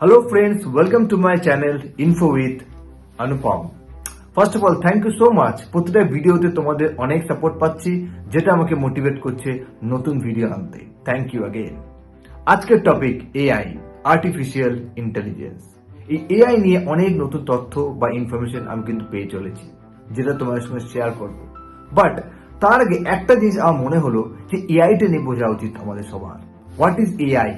Hello friends, welcome to my channel Info with Anupam. First of all, thank you so much. প্রতিটা ভিডিওতে তোমাদের অনেক support পাচ্ছি, যেটা আমাকে মোটিভেট করছে নতুন ভিডিও আনতে। Thank you again. আজকের টপিক এআই, আর্টিফিশিয়াল ইন্টেলিজেন্স। এই এআই নিয়ে অনেক নতুন তথ্য বা ইনফরমেশন আমি কিন্তু পেয়ে চলেছি, যেটা তোমাদের সঙ্গে শেয়ার করব। বাট তার আগে একটা জিনিস আমার মনে হলো যে এআইটা নিয়ে বোঝা উচিত আমাদের সবার। What is AI?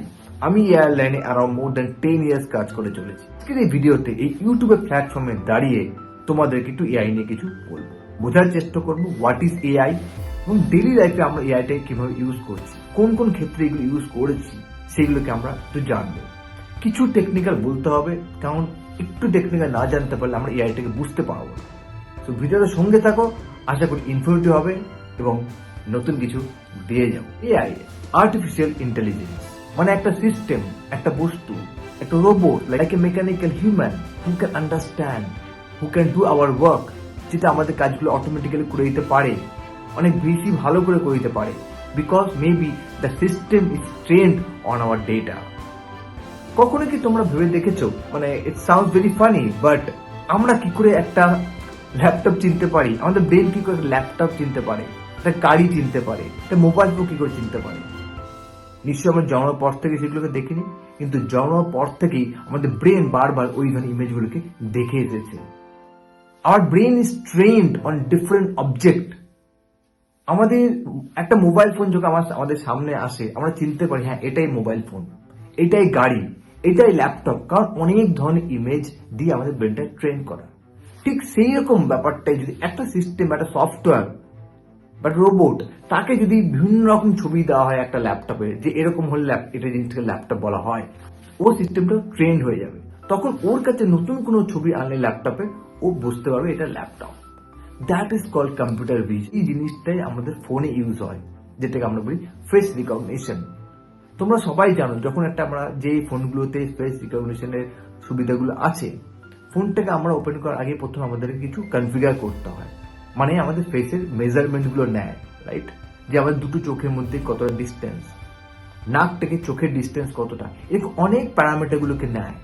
আমি এআই লাইনে অ্যারাউন্ড মোর দ্যান 10 ইয়ার্স কাজ করে চলেছি। আজকের এই ভিডিওতে এই ইউটিউবের প্ল্যাটফর্মে দাঁড়িয়ে তোমাদেরকে একটু এআই নিয়ে কিছু বলবো, বোঝার চেষ্টা করবো হোয়াট ইজ এআই এবং ডেইলি লাইফে আমরা এআইটাকে কিভাবে ইউজ করছি, কোন কোন ক্ষেত্রে এগুলো ইউজ করেছি সেগুলোকে আমরা একটু জানবো। কিছু টেকনিক্যাল বলতে হবে, কারণ একটু টেকনিক্যাল না জানতে পারলে আমরা এআইটাকে বুঝতে পারবো না। তো ভিডিওটার সঙ্গে থাকো, আশা করি ইনফরমেটিভ হবে এবং নতুন কিছু দিয়ে যাবো। এআই, আর্টিফিশিয়াল ইন্টেলিজেন্স, মানে একটা সিস্টেম, একটা বস্তু, একটা robot like a mechanical human who can understand, who can do our work, যেটা আমাদের কাজগুলো অটোমেটিক্যালি করে দিতে পারে, অনেক বেশি ভালো করে করে দিতে পারে, because maybe the system is trained on our data. কখনো কি তোমরা ভেবে দেখেছো, মানে it sounds very funny, but আমরা কি করে একটা ল্যাপটপ চিনতে পারি? আমাদের ব্রেন কি করে ল্যাপটপ চিনতে পারে, একটা গাড়ি চিনতে পারে, একটা মোবাইল ফোন কি করে চিনতে পারে? নিশ্চয়ই আমরা জন্মের পর থেকে সেগুলোকে দেখিনি, কিন্তু জন্মের পর থেকেই আমাদের ব্রেন বারবার ওই ধরনের ইমেজগুলোকে দেখে এসেছে। Hour brain is trained on different object. আমাদের একটা মোবাইল ফোন যখন আমাদের সামনে আসে, আমরা চিনতে পারি হ্যাঁ এটাই মোবাইল ফোন, এটাই গাড়ি, এটাই ল্যাপটপ, কারণ অনেক ধরনের ইমেজ দিয়ে আমাদের ব্রেনটা ট্রেন করা। ঠিক সেই রকম ব্যাপারটাই যদি একটা সিস্টেম, একটা সফটওয়্যার বাট রোবট, তাকে যদি বিভিন্ন রকম ছবি দেওয়া হয় একটা ল্যাপটপে, যে এরকম হলে এটা জিনিসটাকে ল্যাপটপ বলা হয়, ও সিস্টেমটা ট্রেন্ড হয়ে যাবে। তখন ওর কাছে নতুন কোনো ছবি আনলে ল্যাপটপে, ও বুঝতে পারবে এটা laptop. That is called computer vision. এই জিনিসটাই আমাদের ফোনে ইউজ হয়, যেটাকে আমরা বলি ফেস রিকগনিশন। তোমরা সবাই জানো, যখন আমরা যে ফোনগুলোতে ফেস রিকগনিশনের সুবিধাগুলো আছে, ফোনটাকে আমরা ওপেন করার আগে প্রথমে আমাদেরকে কিছু কনফিগার করতে হয়, মানে আমাদের ফেসের মেজারমেন্ট গুলো নেয়, রাইট? যে আমাদের দুটো চোখের মধ্যে কতটা ডিস্টেন্স, নাক থেকে চোখের ডিস্টেন্স কতটা, এরকম অনেক প্যারামিটার গুলোকে নেয়,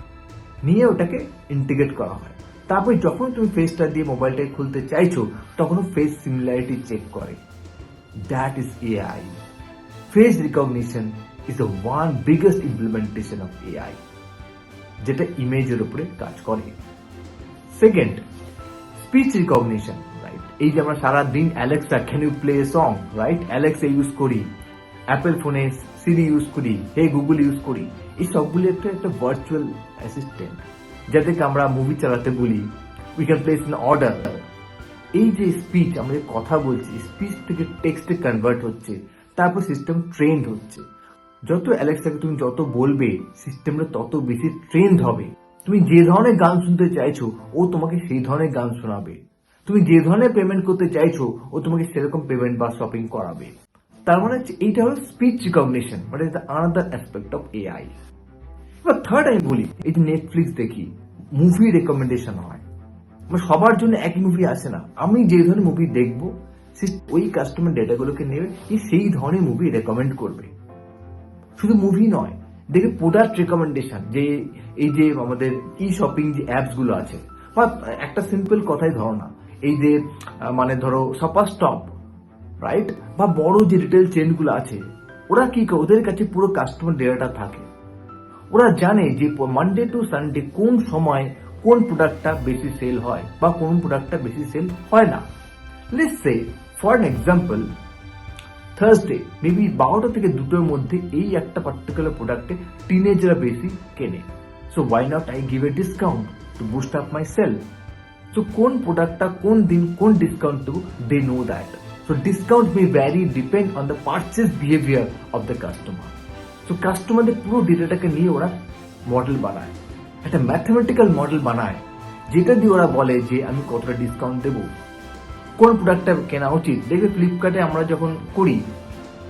নিয়ে ওটাকে ইন্টিগ্রেট করা হয়। তারপরে যখন তুমি ফেসটা দিয়ে মোবাইলটাকে খুলতে চাইছো, তখন ফেস সিমিলারিটি চেক করে। That is AI. Face recognition is the one biggest implementation of AI, যেটা ইমেজের উপরে কাজ করে। Second, speech recognition. এই যে আমরা সারাদিন Alexa can you play a song, right? Alexa use করি, অ্যাপেল ফোনে সিরি ইউজ করি, হে গুগল ইউজ করি, এই সবগুলি একটা ভার্চুয়াল অ্যাসিস্ট্যান্ট, যাদেরকে আমরা মুভি চালাতে বলি, we can place N order. এই যে স্পিচ, আমরা যে কথা বলছি, স্পিচ থেকে টেক্সটে কনভার্ট হচ্ছে, তারপর সিস্টেম ট্রেন্ড হচ্ছে। যত অ্যালেক্সাকে তুমি যত বলবে, সিস্টেমটা তত বেশি ট্রেন্ড হবে। তুমি যে ধরনের গান শুনতে চাইছো, ও তোমাকে সেই ধরনের গান শোনাবে। তুমি যে ধরনের পেমেন্ট করতে চাইছো, ও তোমাকে সেরকম পেমেন্ট বা শপিং করাবে। তার মানে এইটা হলো speech recognition, but is another aspect of AI. এবার থার্ড আমি বলি, এই যে নেটফ্লিক্স দেখি, মুভি রেকমেন্ডেশন হয়, মানে সবার জন্য একই মুভি আসে না। আমি যে ধরনের মুভি দেখবো, ওই কাস্টমার ডেটাগুলোকে নেবে, সেই ধরনের মুভি রেকমেন্ড করবে। শুধু মুভি নয়, দেখে প্রোডাক্ট রেকমেন্ডেশন, যে এই যে আমাদের ই শপিং যে অ্যাপস গুলো আছে, বা একটা সিম্পল কথাই ধরো না, এই যে মানে ধরো শপার স্টপ, রাইট, বা বড় যে রিটেল চেন গুলো আছে, ওরা কি করে, ওদের কাছে পুরো কাস্টমার ডেটাটা থাকে। ওরা জানে যে মানডে টু সানডে কোন সময় কোন প্রোডাক্টটা বেশি সেল হয় বা কোন প্রোডাক্টটা বেশি সেল হয় না। Let's say for an example, Thursday maybe 12টা থেকে 2টোর মধ্যে এই একটা পার্টিকুলার প্রোডাক্টে টিনেজাররা বেশি কেনে। So why not I give a discount to boost up my sale. So, কোন প্রোডাক্টটা কোন দিন কোন ডিসকাউন্ট দেবো, they know that. So discount may vary depend on the purchase behaviour of the customer. So কাস্টমারদের পুরো ডেটাটাকে নিয়ে ওরা মডেল বানায়, একটা ম্যাথমেটিক্যাল মডেল বানায়, যেটা দিয়ে ওরা বলে যে আমি কতটা ডিসকাউন্ট দেবো, কোন প্রোডাক্টটা কেনা উচিত। দেখবে ফ্লিপকার্টে আমরা যখন করি,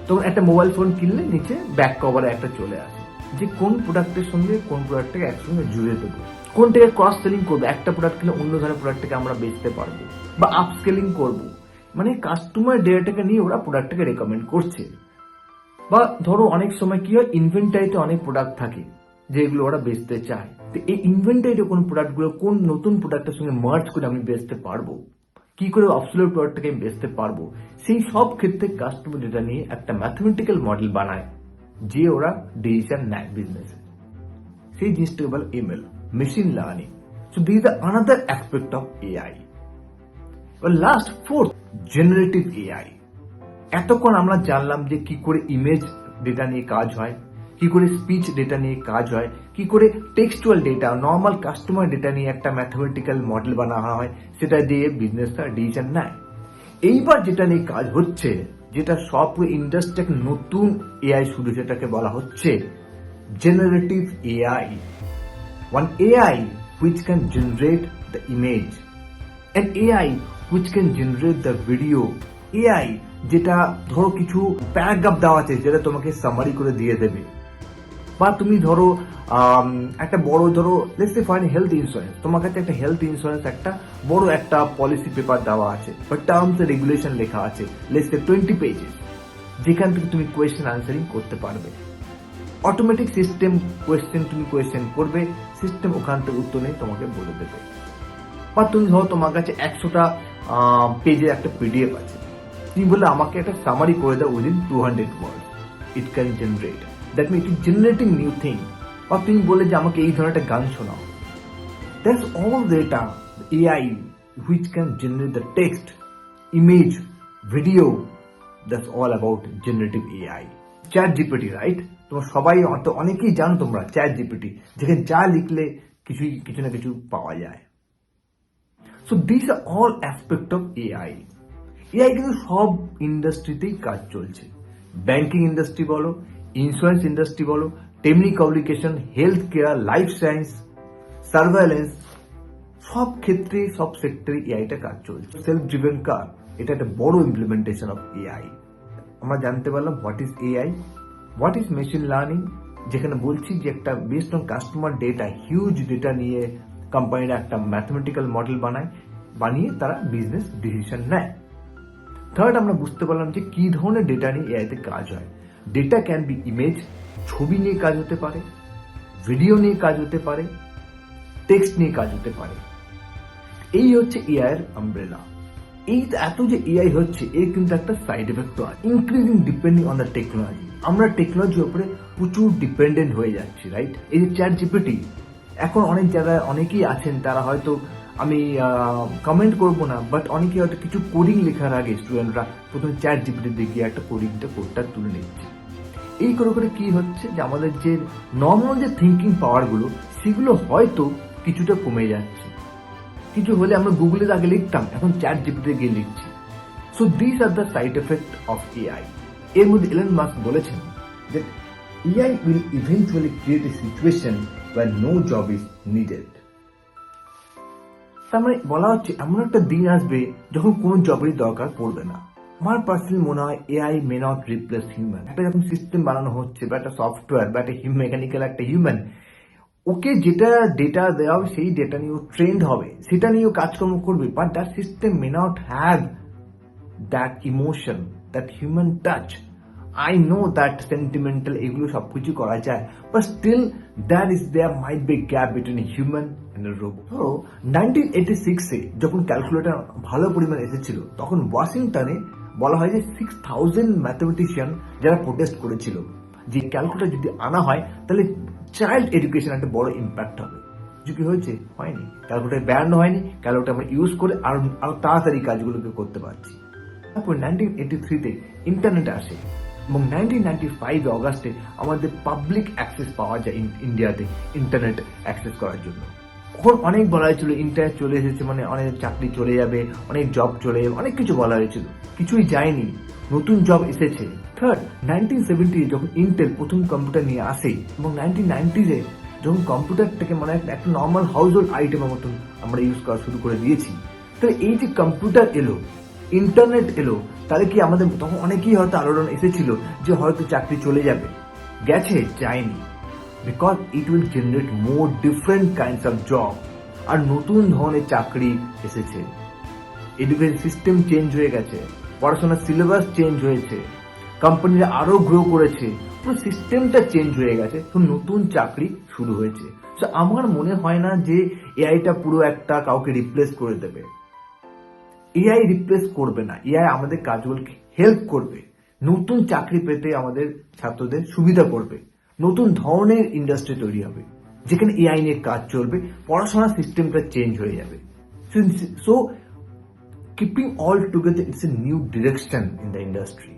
তখন একটা মোবাইল ফোন কিনলে নিচে ব্যাক কভারে একটা চলে আসে, যে কোন প্রোডাক্টের সঙ্গে কোন প্রোডাক্টটাকে একসঙ্গে জুড়ে দেবো, কোনটাকে ক্রস সেলিং করবো, একটা প্রোডাক্ট কিনে অন্য ধরনের প্রোডাক্টটাকে আমরা বেচতে পারবো, বা আপস্কেলিং করবো। মানে কাস্টমার ডেটাটাকে নিয়ে ওরা প্রোডাক্টটাকে রেকমেন্ড করছে। বা ধরো অনেক সময় কি হয়, ইনভেন্টারিতে অনেক প্রোডাক্ট থাকে, যেগুলো ওরা বেচতে চায়। তো এই ইনভেন্টরিটা কোন প্রোডাক্টগুলো কোন নতুন প্রোডাক্টের সঙ্গে মার্জ করে আমি বেচতে পারবো, কি করে অবসলিউট প্রোডাক্টটাকে আমি বেচতে পারবো, সেই সব ক্ষেত্রে কাস্টমার ডেটা নিয়ে একটা ম্যাথমেটিক্যাল মডেল বানায়, যে ওরা ডিসিশন নেয় বিজনেসে। সেই জিনিসটাকে বলে ML, machine learning. So this are another aspect of AI. Last fourth, generative AI. এতক্ষণ আমরা জানলাম যে কি করে ইমেজ ডেটা নিয়ে কাজ হয়, কি করে স্পিচ ডেটা নিয়ে কাজ হয়, কি করে textual data, normal customer data নিয়ে একটা ম্যাথমেটিক্যাল মডেল বানানো হয়, সেটা দিয়ে বিজনেসটা ডিসিশন নেয়। এইবার যেটা নিয়ে কাজ হচ্ছে, যেটা সব ইন্ডাস্ট্রি এক নতুন এআই শুরু, যেটাকে বলা হচ্ছে generative AI. One AI which can generate the image, an AI which can generate the video, AI যেটা ধরো কিছু প্যারাগ্রাফ দেওয়া আছে যেটা তোমাকে সামারি করে দিয়ে দেবে, বা তুমি ধরো একটা বড় ধরো let's say for health insurance, তোমার কাছে একটা হেলথ ইন্স্যুরেন্স একটা বড় একটা পলিসি পেপার দেওয়া আছে বা টার্মস এন্ড রেগুলেশন লেখা আছে, লেটস সে 20 পেজেস, যেখান থেকে তুমি কোয়েশ্চেন আনসারিং করতে পারবে। অটোমেটিক সিস্টেম তুমি কোয়েশ্চেন করবে, সিস্টেম ওখান থেকে উত্তর নিয়ে তোমাকে বলে দেবে। বা তুমি ধরো তোমার কাছে 100টা পেজের একটা পিডিএফ আছে, তুমি বললে আমাকে একটা সামারি করে দাও within 200 word, it can generate, that mean it is generating new thing. বা তুমি বলে যে আমাকে এই ধরনের একটা গান শোনাও, that's all data AI which can generate the text, image, video, that's all about generative AI. Chat GPT, right? তোমরা সবাই অনেকেই জানো তোমরা চ্যাট জিপিটি, যেখানে যা লিখলে কিছু না কিছু পাওয়া যায়। So this are all aspect of AI. AI কিন্তু সব ইন্ডাস্ট্রিতেই কাজ চলছে, ব্যাংকিং ইন্ডাস্ট্রি বলো, ইন্স্যুরেন্স ইন্ডাস্ট্রি বলো, telecommunication, health care, life science, surveillance, সব ক্ষেত্রে সব সেক্টরে এআইটা কাজ চলছে। সেলফ ড্রিভেন কার, এটা একটা বড় ইমপ্লিমেন্টেশন অফ এআই। আমরা জানতে পারলাম what is AI, what is machine learning, যেখানে বলছি যে একটা based on customer data, huge data নিয়ে কোম্পানিরা একটা ম্যাথমেটিক্যাল মডেল বানিয়ে তারা বিজনেস ডিসিশন নেয়। থার্ড, আমরা বুঝতে পারলাম যে কি ধরনের ডেটা নিয়ে এআইতে কাজ হয়। ডেটা ক্যান বি ইমেজ, ছবি নিয়ে কাজ হতে পারে, ভিডিও নিয়ে কাজ হতে পারে, টেক্সট নিয়ে কাজ হতে পারে। এই হচ্ছে এআই এর আমব্রেলা। এই এত যে এআই হচ্ছে, এর কিন্তু একটা সাইড এফেক্ট আছে, increasing depending on the technology. আমরা টেকনোলজির উপরে প্রচুর ডিপেন্ডেন্ট হয়ে যাচ্ছি, রাইট? এই যে চ্যাট জিপিটি, এখন অনেক জায়গায় অনেকেই আছেন তারা হয়তো, আমি কমেন্ট করবো না, বাট অনেকে হয়তো কিছু কোডিং লেখার আগে স্টুডেন্টরা প্রথমে চ্যাট জিপিটি দেখিয়ে একটা কোডটা তুলে নিচ্ছে। এই করে কি হচ্ছে যে আমাদের যে নর্মাল যে থিঙ্কিং পাওয়ারগুলো, সেগুলো হয়তো কিছুটা কমে যাচ্ছে। কিছু হলে আমরা গুগলের আগে লিখতাম, এখন চ্যাট জিপিটি গিয়ে লিখছি। So this are the side effect of AI. এর মধ্যে এলন মাস্ক বলেছেন যে AI will eventually create a situation where no job is needed. তার মানে বলা হচ্ছে এমন একটা দিন আসবে যখন কোন জবেরই দরকার পড়বে না। আমার পার্সোনালি মনে হয় AI may not replace human. একটা যখন সিস্টেম বানানো হচ্ছে বা একটা সফটওয়্যার বা একটা মেকানিক্যাল একটা হিউম্যান, ওকে যেটা ডেটা দেওয়া হবে সেই ডেটা নিয়ে ও ট্রেন্ড হবে, সেটা নিয়েও কাজকর্ম করবে, but that system may not have that emotion, that human touch. I know that sentimental এগুলো সবকিছু করা যায়, but still there might be a gap between a human and a robot. ধরো 1986-এ যখন ক্যালকুলেটর ভালো পরিমাণে এসেছিল, তখন ওয়াশিংটনে বলা হয় যে 6000 ম্যাথমেটিশিয়ান যারা প্রোটেস্ট করেছিল যে ক্যালকুলেটর যদি আনা হয় তাহলে চাইল্ড এডুকেশন একটা বড় ইম্প্যাক্ট হবে। কি হয়েছে? হয়নি। ক্যালকুলেটর ব্যান্ড হয়নি, ক্যালকুলেটর আমরা ইউজ করে আরো তাড়াতাড়ি কাজগুলোকে করতে পারছি। তারপর 1983-তে ইন্টারনেট আসে এবং 1995 অগাস্টে আমাদের পাবলিক অ্যাক্সেস পাওয়া যায় ইন্ডিয়াতে ইন্টারনেট অ্যাক্সেস করার জন্য। তখন অনেক বলা হয়েছিল ইন্টারনেট চলে এসেছে মানে অনেক চাকরি চলে যাবে, অনেক জব চলে যাবে, অনেক কিছু বলা হয়েছিল, কিছুই যায়নি, নতুন জব এসেছে। থার্ড, 1970 যখন ইন্টেল প্রথম কম্পিউটার নিয়ে আসে এবং 1990-এ যখন কম্পিউটারটাকে মানে একটা নর্মাল হাউস হোল্ড আইটেমের মতন আমরা ইউজ করা শুরু করে দিয়েছি, তাহলে এই যে কম্পিউটার এলো, ইন্টারনেট এলো, তাহলে কি আমাদের তখন অনেকেই হয়তো আলোড়ন এসেছিল যে হয়তো চাকরি চলে যাবে, গেছে? যায়নি। Because it will generate more different kinds of job, আর নতুন ধরনের চাকরি এসেছে। এডুকেশন সিস্টেম চেঞ্জ হয়ে গেছে, পড়াশোনার সিলেবাস চেঞ্জ হয়েছে, কোম্পানিরা আরো গ্রো করেছে, পুরো সিস্টেমটা চেঞ্জ হয়ে গেছে, তো নতুন চাকরি শুরু হয়েছে। তো আমার মনে হয় না যে এআইটা পুরো একটা কাউকে রিপ্লেস করে দেবে। এআই রিপ্লেস করবে না, এআই আমাদের কাজগুলোকে হেল্প করবে, নতুন চাকরি পেতে আমাদের ছাত্রদের সুবিধা করবে, নতুন ধরনের ইন্ডাস্ট্রি তৈরি হবে যেখানে এআই নিয়ে কাজ চলবে, পড়াশোনার সিস্টেমটা চেঞ্জ হয়ে যাবে। So keeping all together, it's a new direction in the industry.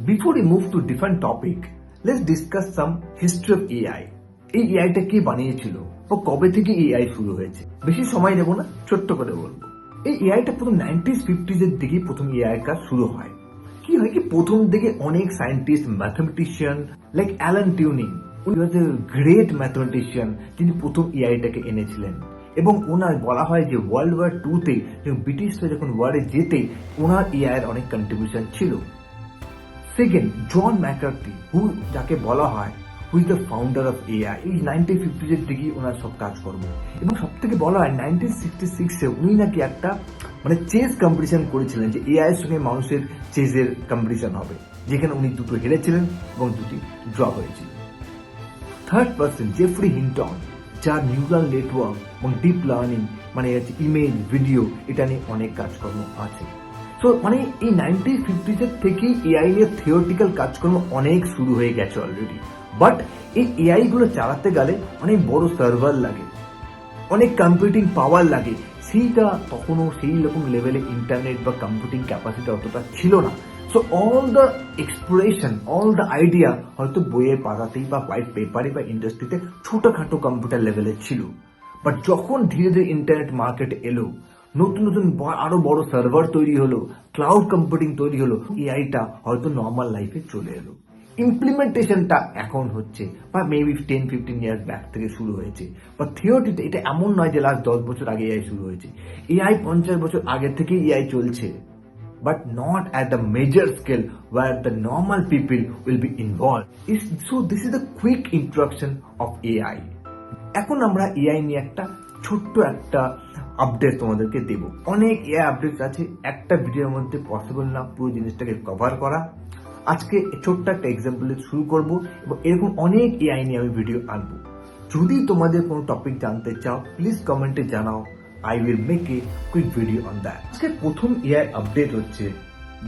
Before we move to different topic, let's discuss some history of AI. এই এআইটা কে বানিয়েছিল ও কবে থেকে এআই শুরু হয়েছে? বেশি সময় নেব না, ছোট্ট করে বলবো। এই এআইটা প্রথম 90s-50s এর দিকে প্রথম এআই কাজ শুরু হয়। কি হয় কি, প্রথম দিকে অনেক scientist, mathematician like Alan Turing, উনি ওয়াজ এ গ্রেট ম্যাথমেটিশিয়ান, তিনি প্রথম এআইটাকে এনেছিলেন। এবং ওনার বলা হয় যে ওয়ার্ল্ড ওয়ার 2-তে ব্রিটিশরা যখন ওয়ারে যেতে ওনার এআই এর অনেক কন্ট্রিবিউশন ছিল। সেকেন্ড, জন ম্যাকার্থি, যাকে বলা হয় who is the founder of AI. এই 1950s এর দিকে ওনার সব কাজকর্ম, এবং সব থেকে বলা হয় 1966-এ উনি নাকি একটা চেস কম্পিটিশন করেছিলেন, যে এআই এর সঙ্গে মানুষের চেসের কম্পিটিশন হবে, যেখানে উনি দুটো হেরেছিলেন এবং দুটি ড্র হয়েছিল। থার্ড পার্সন, জেফ্রি হিন্টন, যার নিউরাল নেটওয়ার্ক এবং ডিপ লার্নিং ইমেজ, ভিডিও, এটা নিয়ে অনেক কাজকর্ম আছে। তো এই 1950s এর থেকেই এআই এর থিওরিটিক্যাল কাজকর্ম অনেক শুরু হয়ে গেছে অলরেডি। বাট এই এআই গুলো চালাতে গেলে অনেক বড় সার্ভার লাগে, অনেক কম্পিউটিং পাওয়ার লাগে, সেইটা তখনও সেই রকম লেভেলে ইন্টারনেট বা কম্পিউটিং ক্যাপাসিটি অতটা ছিল না। So all the exploration, all the idea হয়তো বইয়ের পাতাতেই বা হোয়াইট পেপারে বা ইন্ডাস্ট্রিতে ছোটখাটো কম্পিউটার লেভেলে ছিল। বাট যখন ধীরে ধীরে ইন্টারনেট মার্কেটে এলো, নতুন নতুন আরো বড় সার্ভার তৈরি হলো, ক্লাউড কম্পিউটিং তৈরি হলো, এআইটা হয়তো নর্মাল লাইফে চলে এলো। ইমপ্লিমেন্টেশনটা এখন হচ্ছে, বা মেবি 10-15 ইয়ার্স ব্যাক থেকে শুরু হয়েছে। বা থিওরিটিতে এটা এমন নয় যে লাস্ট 10 বছর আগে এআই শুরু হয়েছে, এআই 50 বছর আগে থেকেই এআই চলছে, but not at the major scale where the normal people will be involved. So this is the quick introduction of AI. এখন আমরা এআই নিয়ে একটা ছোট্ট একটা আপডেট তোমাদেরকে দেব। অনেক এআই আপডেট আছে, একটা ভিডিওর মধ্যে পসিবল না পুরো জিনিসটাকে কভার করা। আজকে ছোট্ট একটা এক্সাম্পল শুরু করব, এবং এরকম অনেক এআই নিয়ে আমি ভিডিও আনবো। যদি তোমাদের কোনো টপিক জানতে চাও, প্লিজ কমেন্টে জানাও, I will make a quick video on that. আজকে প্রথম এআই আপডেট হচ্ছে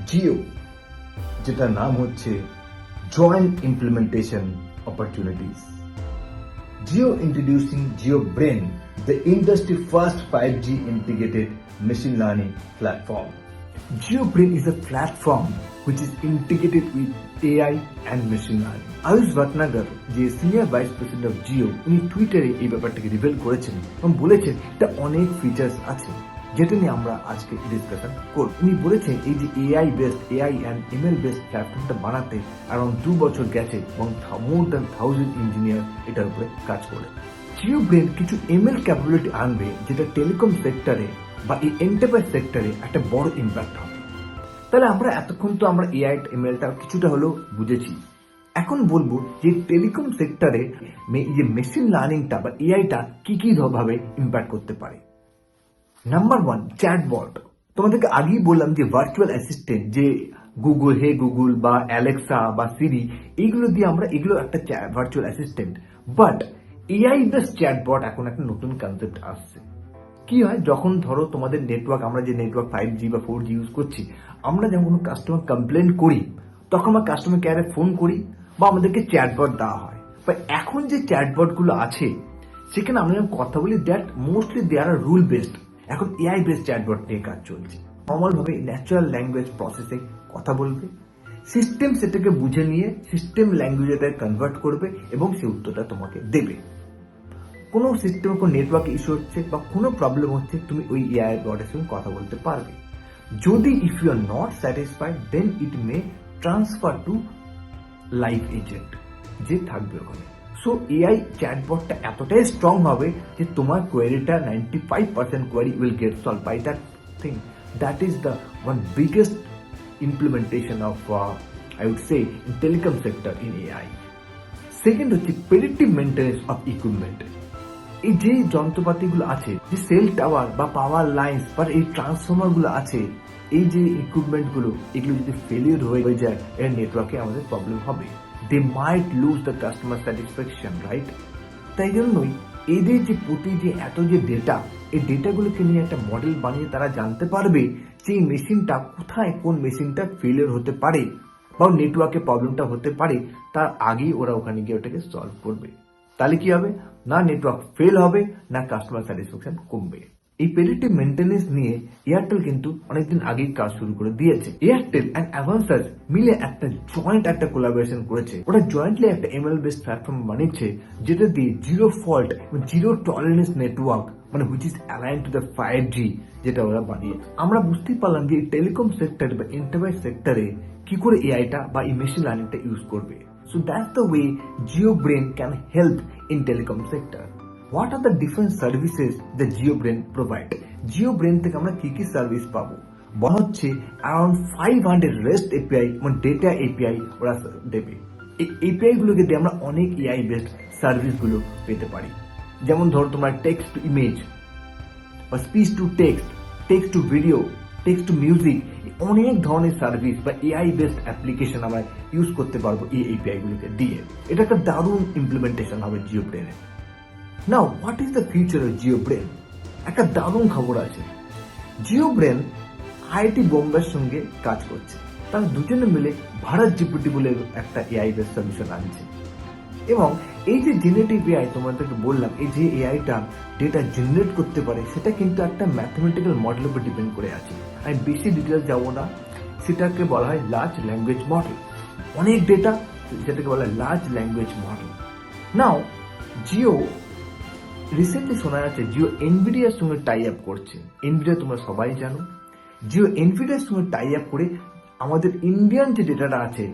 জিও, যেটা নাম হচ্ছে joint implementation opportunities. Jio introducing Jio brain, the industry first 5G integrated machine learning platform. GeoBrain is a platform which is integrated with AI and machine learning. Ayush Bhatnagar, যে senior vice president of Jio, উনি টুইটারে এই ব্যাপারটাকে reveal করেছেন এবং বলেছেন এটা অনেক ফিচার্স আছে যেটা নিয়ে আমরা আজকে ডিসকাশন করব। উনি বলেছেন এই যে এআই অ্যান্ড এমএল বেসড প্ল্যাটফর্মটা বানাতে অ্যারাউন্ড 2 বছর গেছে এবং মোর দ্যান 1000 ইঞ্জিনিয়ার এটার উপরে কাজ করে। জিওব্রেন কিছু এমএল ক্যাপাবিলিটি আনবে, যেটা টেলিকম সেক্টরে বা এই এন্টারপ্রাইজ সেক্টরে একটা বড় ইম্প্যাক্ট হবে। তাহলে আমরা এতক্ষণ তো আমরা এআই এমএলটা কিছুটা হলেও বুঝেছি। এখন বলবো যে টেলিকম সেক্টরে যে মেশিন লার্নিংটা বা এআইটা কি কি ভাবে ইম্প্যাক্ট করতে পারে। Number 1, chatbot. তোমাদেরকে আগেই বললাম যে ভার্চুয়াল অ্যাসিস্ট্যান্ট, যে গুগল, হে গুগল বা অ্যালেক্সা বা সিরি, এইগুলো দিয়ে আমরা, এগুলো একটা virtual assistant. But AI based chatbot এখন একটা নতুন কনসেপ্ট আসছে। কি হয়, যখন ধরো তোমাদের নেটওয়ার্ক, আমরা যে নেটওয়ার্ক 5G বা 4G ইউজ করছি, আমরা যখন কোনো কাস্টমার কমপ্লেন করি তখন আমরা কাস্টমার কেয়ারে ফোন করি বা আমাদেরকে চ্যাটবট দেওয়া হয়। বা এখন যে চ্যাটবট গুলো আছে সেখানে আমরা যখন কথা বলি, that mostly they are rule based. এখন এআই বেসড চ্যাটবট নিয়ে কাজ চলছে। নর্মাল ভাবে ন্যাচারাল ল্যাঙ্গুয়েজ প্রসেসে কথা বলবে, সিস্টেম সেটাকে বুঝে নিয়ে সিস্টেম ল্যাঙ্গুয়েজে কনভার্ট করবে এবং সেই উত্তরটা তোমাকে দেবে। কোনো সিস্টেমে কোনো নেটওয়ার্ক ইস্যু হচ্ছে বা কোনো প্রবলেম হচ্ছে, তুমি ওই এআই বটের সঙ্গে কথা বলতে পারবে। যদি if you are not satisfied, then it may transfer to live agent, যে থাকবে ওখানে। সো এআই চ্যাটবটটা এতটাই স্ট্রং হবে যে তোমার কোয়েরিটা 95% query will get solve by that thing. That is the one biggest implementation of I would say in telecom sector in AI. Second হচ্ছে predictive maintenance of equipment. এই যে যন্ত্রপাতিগুলো আছে, যে সেল টাওয়ার বা পাওয়ার লাইন্স বা এই ট্রান্সফর্মার গুলো আছে, এই যে ইকুইপমেন্ট গুলো, এগুলো যদি ফেলিওর হয়ে যায়, এর নেটওয়ার্কে আমাদের প্রবলেম হবে। They might lose the customer satisfaction, right? তাই জন্যই এদের যে প্রতি যে এত যে ডেটা, এই ডেটাগুলোকে নিয়ে একটা মডেল বানিয়ে তারা জানতে পারবে যে এই মেশিনটা কোথায়, কোন মেশিনটা ফেলিয়ার হতে পারে বা নেটওয়ার্কে প্রবলেমটা হতে পারে, তার আগেই ওরা ওখানে গিয়ে ওটাকে সলভ করবে। তাহলে কি হবে? না নেটওয়ার্ক ফেল হবে, না কাস্টমার স্যাটিসফ্যাকশন কমবে। এই প্রেডিক্টিভ মেইনটেনেন্স নিয়ে এয়ারটেল কিন্তু অনেকদিন আগেই কাজ শুরু করে দিয়েছে। এয়ারটেল অ্যান্ড অ্যাভান্সার মিলে একটা কোলাবোরেশন করেছে। ওরা জয়েন্টলি একটা এমএল বেসড প্ল্যাটফর্ম বানিয়েছে, যেটা দিয়ে zero fault, zero tolerance network, মানে which is align to the 5G, যেটা ওরা বানিয়েছে। আমরা বুঝতেই পারলাম যে টেলিকম সেক্টর বা এন্টারপ্রাইজ সেক্টরে কি করে এআইটা বা এই মেশিন লার্নিংটা ইউজ করবে। So that's the way GeoBrain can help in telecom sector. What are the different services that GeoBrain provide? GeoBrain থেকে আমরা কি কি সার্ভিস পাবো? বলা হচ্ছে around 500 REST API মানে ডেটা API ওরা দেবে। এই API গুলোকে দিয়ে আমরা অনেক AI বেসড সার্ভিস গুলো পেতে পারি। যেমন ধরো তোমার টেক্সট টু ইমেজ বা speech to text, text to video, text to music, অনেক ধরনের সার্ভিস বা এআই বেসড অ্যাপ্লিকেশন আমরা ইউজ করতে পারবো এই এপিআই গুলোকে দিয়ে। এটা একটা দারুণ ইমপ্লিমেন্টেশন হবে জিওব্রেনে। Now what is the future of JioBrain? একটা দারুণ খবর আছে। জিওব্রেন আইআইটি বোম্বের সঙ্গে কাজ করছে। তারা দুজনে মিলে ভারত জিপিটি বলে একটা এআই বেসড সলিউশন আনছে। এবং এই যে জেনারেটিভ এআই তোমাদেরকে বললাম, এই যে এআইটা ডেটা জেনারেট করতে পারে, সেটা কিন্তু একটা ম্যাথমেটিক্যাল মডেলের উপর ডিপেন্ড করে আছে। আমি বেশি ডিটেলস যাবো না। সেটাকে বলা হয় লার্জ ল্যাঙ্গুয়েজ মডেল। অনেক ডেটা, যেটাকে বলা হয় লার্জ ল্যাঙ্গুয়েজ মডেল। নাও জিও রিসেন্টলি শোনা যাচ্ছে জিও এনভিডিয়ার সঙ্গে টাই আপ করছে। এনভিডিয়া তোমরা সবাই জানো। জিও এনভিডিয়ার সঙ্গে টাই আপ করে আমাদের ইন্ডিয়ান যে ডেটাটা আছে,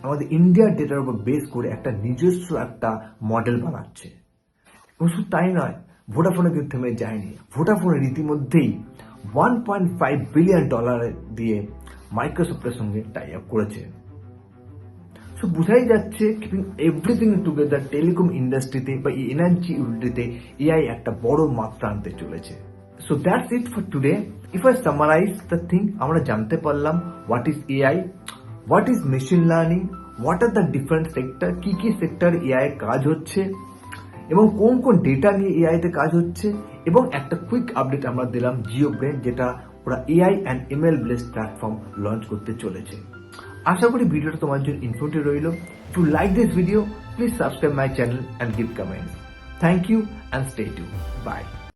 আমাদের ইন্ডিয়ার ডেটার উপর বেস করে একটা নিজস্ব একটা মডেল বানাচ্ছে। শুধু তাই নয়, ভোডাফোনে কিন্তু থেমে যায়নি। ভোডাফোনের ইতিমধ্যেই $1.5 বিলিয়ন দিয়ে মাইক্রোসফটের সঙ্গে টাই আপ করেছে। সো বোঝাই যাচ্ছে কিপিং এভরিথিং টুগেদার টেলিকম ইন্ডাস্ট্রিতে বা এনার্জি ইউটিলিটিতে এআই একটা বড় মাত্রা আনতে চলেছে। So that's it for today. If I summarize the thing, আমরা জানতে পারলাম what is AI, what is machine learning, what are the different sector, কি কি সেক্টর AI কাজ হচ্ছে এবং কোন কোন ডেটা নিয়ে AI তে কাজ হচ্ছে, এবং একটা কুইক আপডেট আমরা দিলাম জিওব্রেন, যেটা ওরা AI and ML based platform launch করতে চলেছে। আশা করি ভিডিওটা তোমার জন্য ইনফরমেটিভ রইল। If you like this video, please subscribe my channel and give comments. Thank you and stay tuned. Bye.